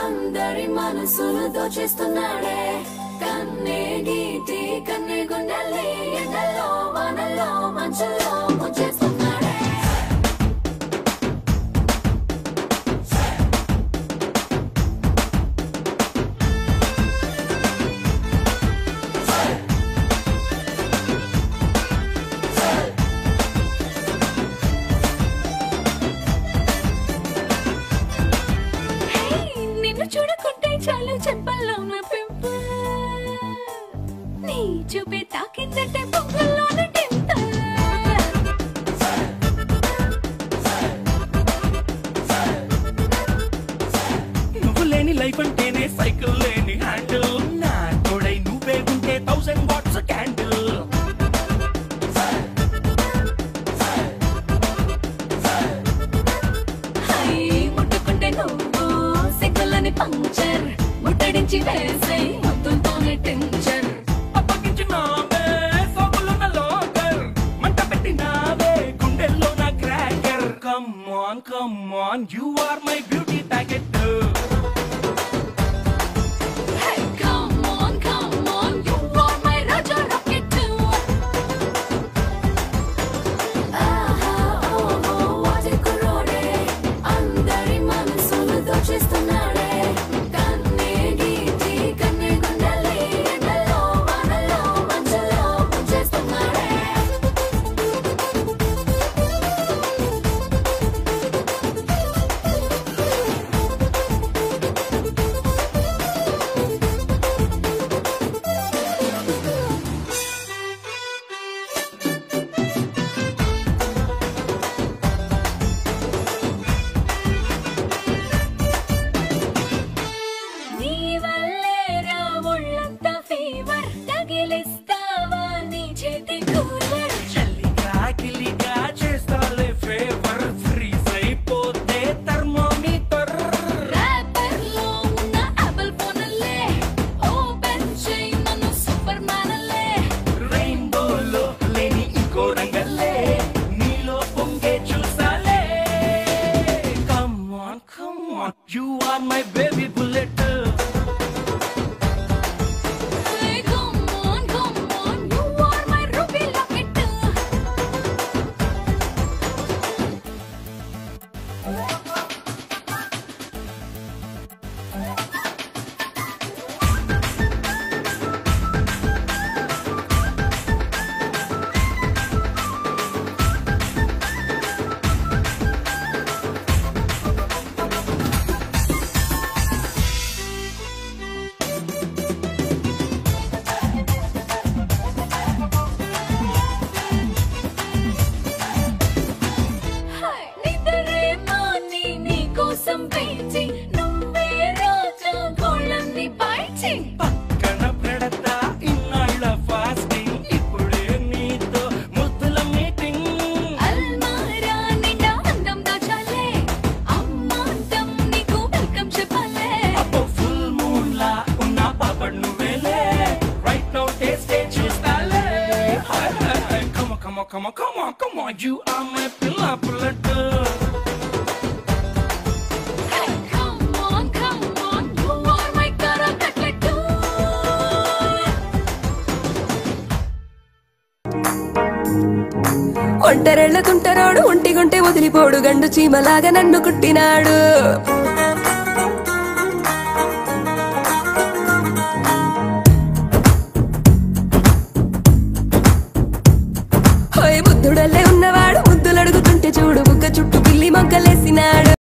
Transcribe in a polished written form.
అందరి మనసును దోచేస్తున్నాడే కన్నే గీటి కన్నే గుండెల్ని ఎండల్లో వానల్లో మంచుల్లో ముంచేస్తున్నాడే చూడకుంటే చాలు చెంపల్లో నా పింపుల్ నీ చూపే తాకిందంటే పొంగల్లోన టెంపుల్ నువ్వు లేని లైఫ్ అంటేనే సైకిల్ లేని హ్యాండిల్ నా తోడై నువ్వే ఉంటే 1000 వాట్స్ క్యాండిల్ ముట్టుకుంటే నువ్వు సిగ్గులని పంక్చర్ ముట్టడించి వేసే ముద్దులతోనే టెన్షన్ అప్పగించినావే సోకులున్న లోకర్ మంట పెట్టినావే గుండెల్లో నా cracker come on you are my beauty packet You are my baby bullet. Hey, come on, you are my ruby locket. పక్కన పెడతా ఇన్నాళ్ళ ఫాస్టింగ్ ఇప్పుడే నీతో ముద్దుల మీటింగ్ అల్మారా నిండా అందం దాచాలే అమ్మాంతం నీకు వెల్కమ్ చెప్పాలే అబ్బో ఫుల్ మూన్ లా ఉన్న పాపడ్ నువ్వేలే రైట్ నౌ టేస్టే చూస్తాలే come on you are my పిల్ల పుల్లట్ ఒంటరెళ్ళ తుంటరోడు ఒంటిగుంటే వదిలిపోడు గండు చీమలాగా నన్ను కుట్టినాడు బుద్ధుడల్లే ఉన్నవాడు ముద్దులడుగుతుంటే చూడు బుగ్గ చుట్టూ పిల్లి మొగ్గలేసినాడు